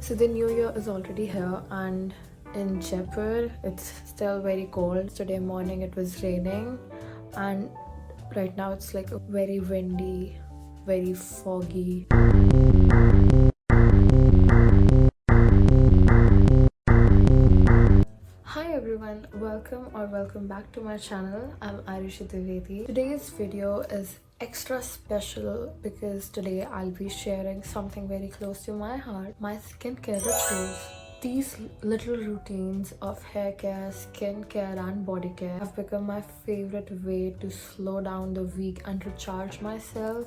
So the new year is already here, and in Jaipur it's still very cold. Today morning it was raining, and right now it's like very windy, very foggy. Hi everyone, welcome back to my channel. I'm Ayushi Dwivedi. Today's video is extra special because today I'll be sharing something very close to my heart, my skincare rituals. These little routines of hair care, skin care and body care have become my favorite way to slow down the week and recharge myself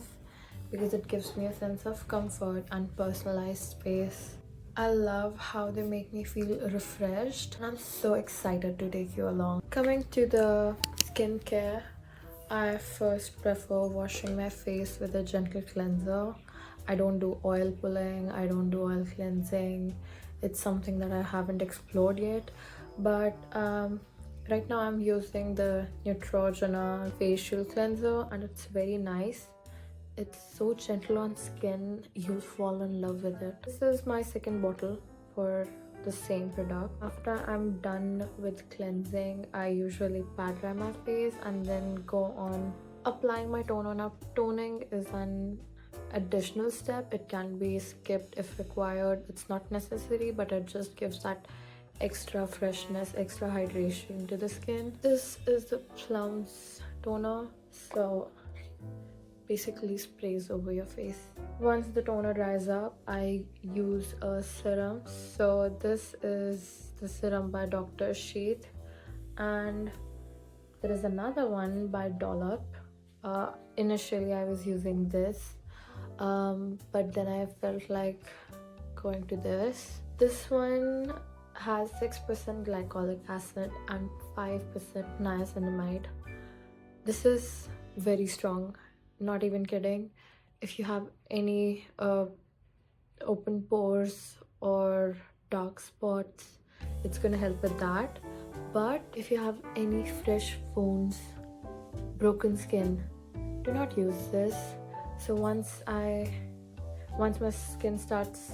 because it gives me a sense of comfort and personalized space. I love how they make me feel refreshed, and I'm so excited to take you along. Coming to the skincare, I first prefer washing my face with a gentle cleanser. I don't do oil pulling, I don't do oil cleansing. It's something that I haven't explored yet, but right now I'm using the Neutrogena facial cleanser and it's very nice. It's so gentle on skin, you'll fall in love with it. This is my second bottle for the same product. After I'm done with cleansing, I usually pat dry my face and then go on applying my toner. Now, toning is an additional step. It can be skipped if required. It's not necessary, but it just gives that extra freshness, extra hydration to the skin. This is the Plum's toner. So basically sprays over your face. Once the toner dries up, I use a serum. So this is the serum by Dr. Sheth, and there is another one by Dollop. Initially I was using this, but then I felt like going to this. This one has 6% glycolic acid and 5% niacinamide. This is very strong, not even kidding. If you have any open pores or dark spots, it's gonna help with that. But if you have any fresh wounds, broken skin, do not use this. So once my skin starts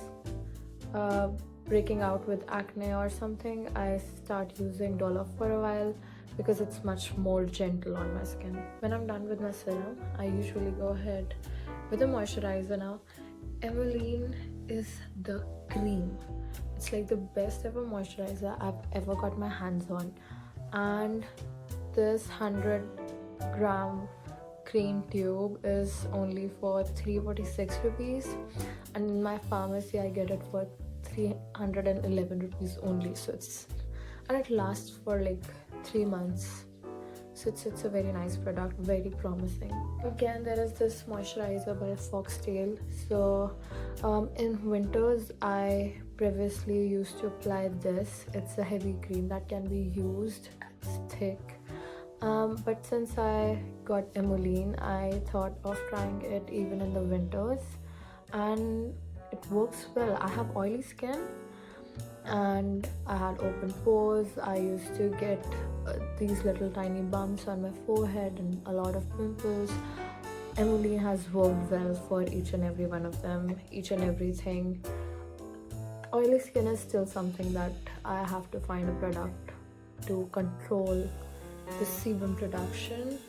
breaking out with acne or something, I start using Dollop for a while because it's much more gentle on my skin. When I'm done with my serum, I usually go ahead with a moisturizer. Now, Emolene is the cream. It's like the best ever moisturizer I've ever got my hands on. And this 100-gram cream tube is only for 346 rupees. And in my pharmacy, I get it for 311 rupees only. So it lasts for like 3 months. So it's a very nice product, very promising. Again, there is this moisturizer by Foxtale. So in winters, I previously used to apply this. It's a heavy cream that can be used. It's thick. But since I got Emolene, I thought of trying it even in the winters, and it works well. I have oily skin and I had open pores. I used to get these little tiny bumps on my forehead and a lot of pimples. Emolene has worked well for each and every one of them, each and everything. Oily skin is still something that I have to find a product to control the sebum production.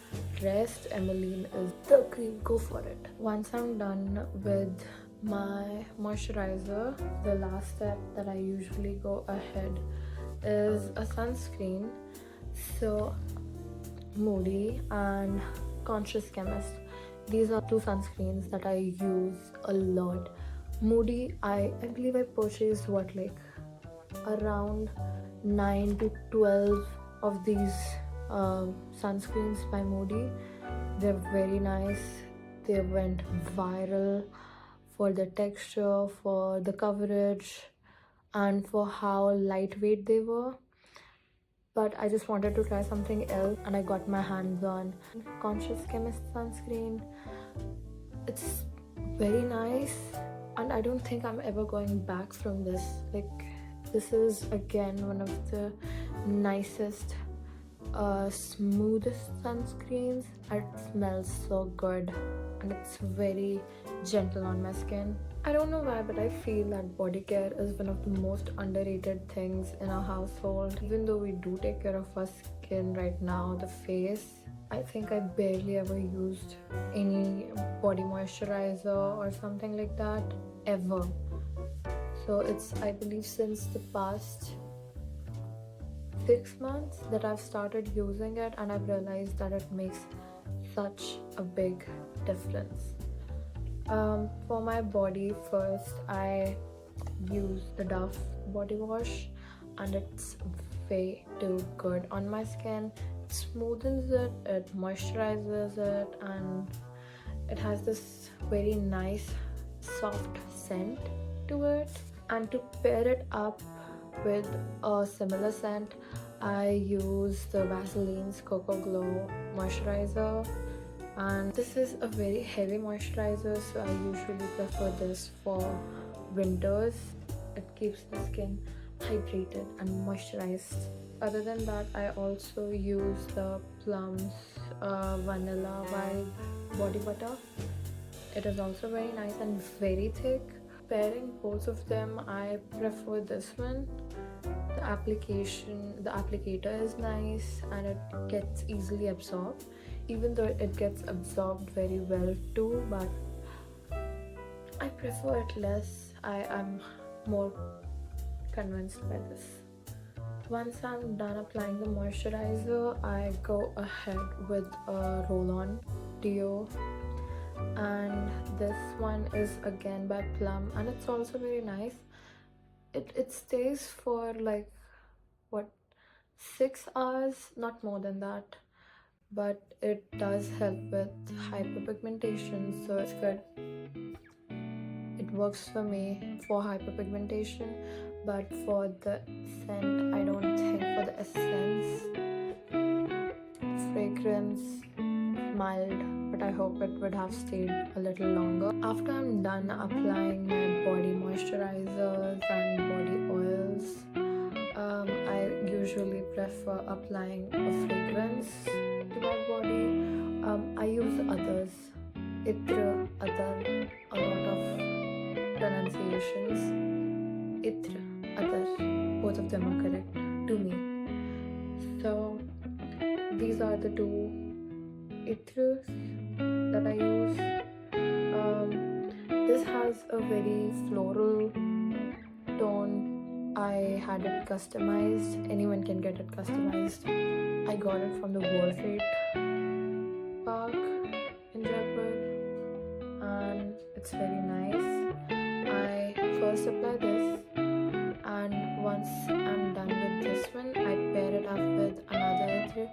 Rest, Emolene is the cream, go for it. Once I'm done with my moisturizer, the last step that I usually go ahead is a sunscreen. So Moody and Chemist, these are two sunscreens that I use a lot. Moody, I believe I purchased around 9 to 12 of these sunscreens by Moody. They're very nice. They went viral for the texture, for the coverage, and for how lightweight they were. But I just wanted to try something else, and I got my hands on Chemist sunscreen. It's very nice, and I don't think I'm ever going back from this. This is again one of the nicest, smoothest sunscreens. It smells so good and it's very gentle on my skin. I don't know why, but I feel that body care is one of the most underrated things in our household. Even though we do take care of our skin right now, the face, I think I barely ever used any body moisturizer or something like that ever. So it's, I believe, since the past 6 months that I've started using it, and I've realized that it makes such a big difference. For my body, first I use the Dove body wash, and it's way too good on my skin. It smoothens it, it moisturizes it, and it has this very nice soft scent to it. And to pair it up with a similar scent, I use the Vaseline's Cocoa Glow moisturizer, and this is a very heavy moisturizer, so I usually prefer this for winters. It keeps the skin hydrated and moisturized. Other than that, I also use the Plum's Vanilla Vibe body butter. It is also very nice and very thick. Pairing both of them, I prefer this one. The applicator is nice and it gets easily absorbed, even though it gets absorbed very well too, but I prefer it less. I'm more convinced by this. Once I'm done applying the moisturizer, I go ahead with a roll-on deo, and this one is again by Plum, and it's also very nice. It stays for like what, 6 hours, not more than that, but it does help with hyperpigmentation, so it's good. It works for me for hyperpigmentation, but for the scent, I don't think. For the essence, fragrance, mild, but I hope it would have stayed a little longer. After I'm done applying my body moisturizers and body oils, I usually prefer applying a fragrance to my body. I use others, Itra, Adar, a lot of pronunciations. Itra, Adar, both of them are correct to me. So these are the two Itras that I use. This has a very floral tone. I had it customized. Anyone can get it customized. I got it from the World Trade Park in Jaipur, and it's very nice. I first apply this, and once I'm done with this one, I pair it up with another three.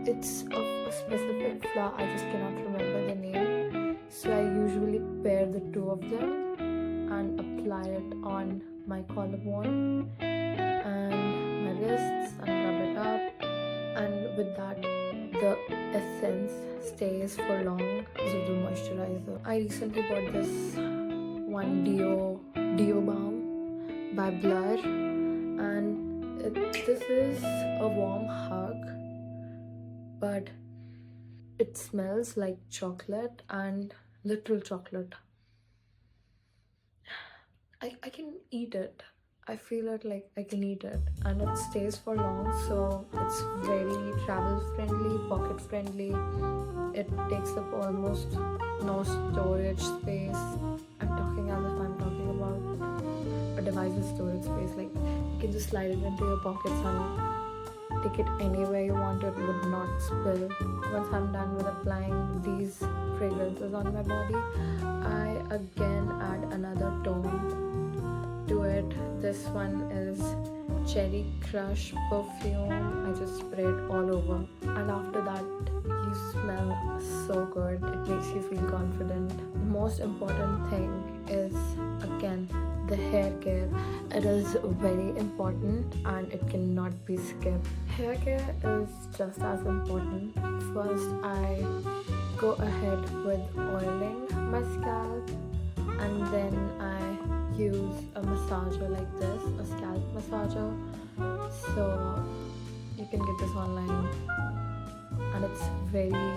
It's of a specific flower, I just cannot remember the name, so I usually pair the two of them and apply it on my collarbone and my wrists and rub it up, and with that the essence stays for long because of the moisturizer. I recently bought this one deo balm by Blur, and this is a warm hug, but it smells like chocolate, and literal chocolate. I can eat it. I feel it like I can eat it, and it stays for long, so it's very travel friendly, pocket friendly. It takes up almost no storage space. I'm talking as if I'm talking about a device's storage space. Like, you can just slide it into your pockets and take it anywhere you want. It would not spill. Once I'm done with applying these fragrances on my body, I again add another tone to it. This one is Cherry Crush perfume. I just spray it all over, and after that you smell so good. It makes you feel confident. The most important thing is, again, the hair care. It is very important and it cannot be skipped. Hair care is just as important. First, I go ahead with oiling my scalp, and then I use a massager like this, a scalp massager. So you can get this online, and it's very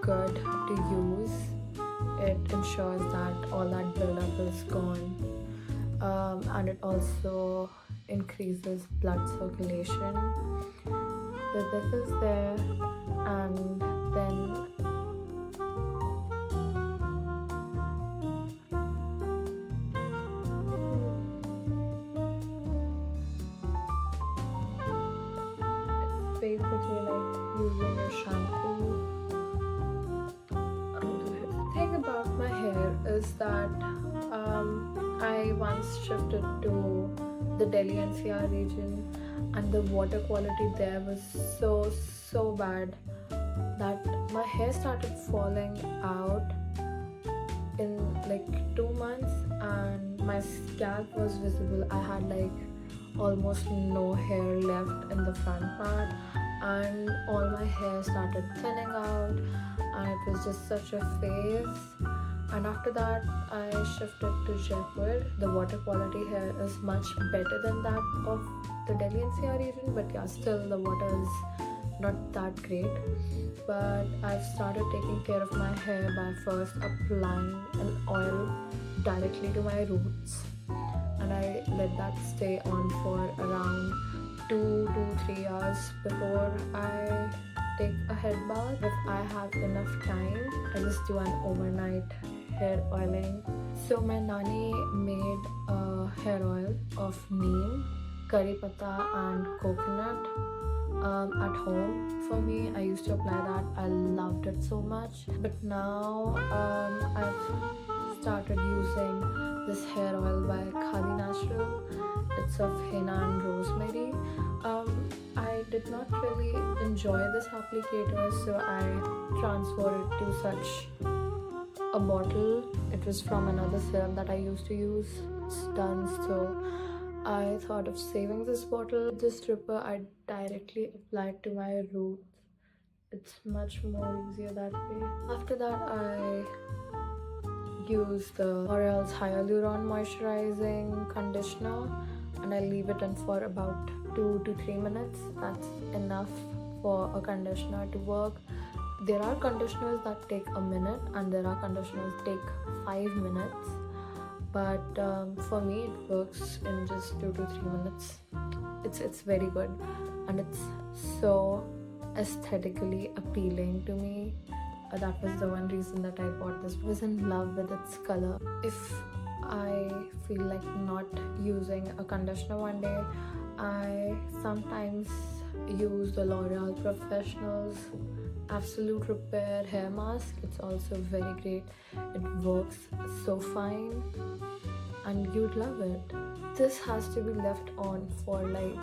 good to use. it ensures that all that buildup is gone, and it also increases blood circulation. So this is there, and then it's basically like using your shampoo. The thing about my hair is that I once shifted to the Delhi NCR region, and the water quality there was so bad that my hair started falling out in like 2 months, and my scalp was visible. I had like almost no hair left in the front part, and all my hair started thinning out, and it was just such a phase. And after that I shifted to Jaipur. The water quality here is much better than that of the Delhi NCR region, but yeah, still the water is not that great. But I've started taking care of my hair by first applying an oil directly to my roots, and I let that stay on for around 2 to 3 hours before I take a head bath. If I have enough time, I just do an overnight hair oiling. So my nani made a hair oil of neem, curry patta and coconut at home for me. I used to apply that. I loved it so much. But now I've started using this hair oil by Khadi Natural. It's of henna and rosemary. I did not really enjoy this applicator, so I transferred it to such a bottle. It was from another serum that I used to use. It's done, so I thought of saving this bottle. This stripper I directly applied to my roots. It's much more easier that way. After that I use the L'Oreal's Hyaluron Moisturizing Conditioner, and I leave it in for about 2 to 3 minutes. That's enough for a conditioner to work. There are conditioners that take a minute, and there are conditioners that take 5 minutes. But for me, it works in just 2 to 3 minutes. It's very good, and it's so aesthetically appealing to me. That was the one reason that I bought this. I was in love with its color. If I feel like not using a conditioner one day, I sometimes use the L'Oreal Professional's Absolute Repair hair mask. It's also very great. It works so fine, and you'd love it. This has to be left on for like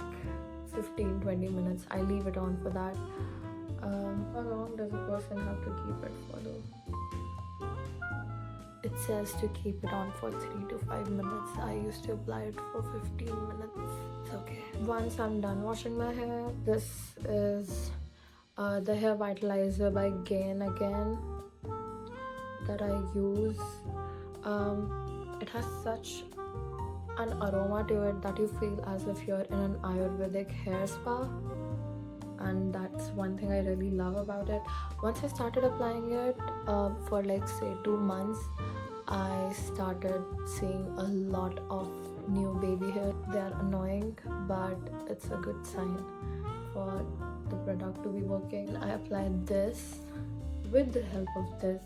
15-20 minutes. I leave it on for that. How long does a person have to keep it for though? It says to keep it on for 3 to 5 minutes. I used to apply it for 15 minutes. It's okay. Once I'm done washing my hair, this is the hair vitalizer by Gain Again that I use. It has such an aroma to it that you feel as if you're in an Ayurvedic hair spa, and that's one thing I really love about it. Once I started applying it for like say 2 months, I started seeing a lot of new baby hair. They are annoying, but it's a good sign for the product to be working. I applied this with the help of this,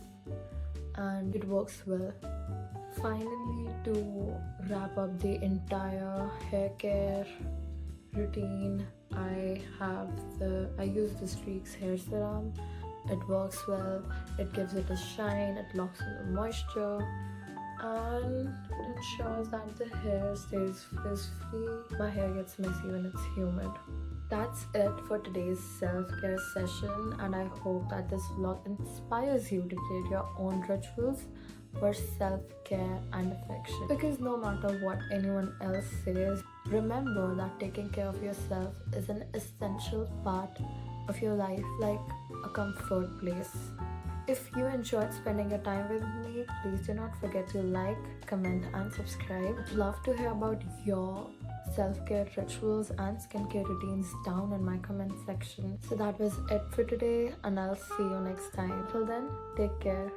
and it works well. Finally, to wrap up the entire hair care routine, I use the Streaks hair serum. It works well. It gives it a shine. It locks in the moisture, and it ensures that the hair stays frizz-free. My hair gets messy when it's humid. That's it for today's self-care session, and I hope that this vlog inspires you to create your own rituals for self-care and affection. Because no matter what anyone else says, remember that taking care of yourself is an essential part of your life, like a comfort place. If you enjoyed spending your time with me, please do not forget to like, comment and subscribe. I'd love to hear about your self-care rituals and skincare routines down in my comment section. So that was it for today, and I'll see you next time. Till then, take care.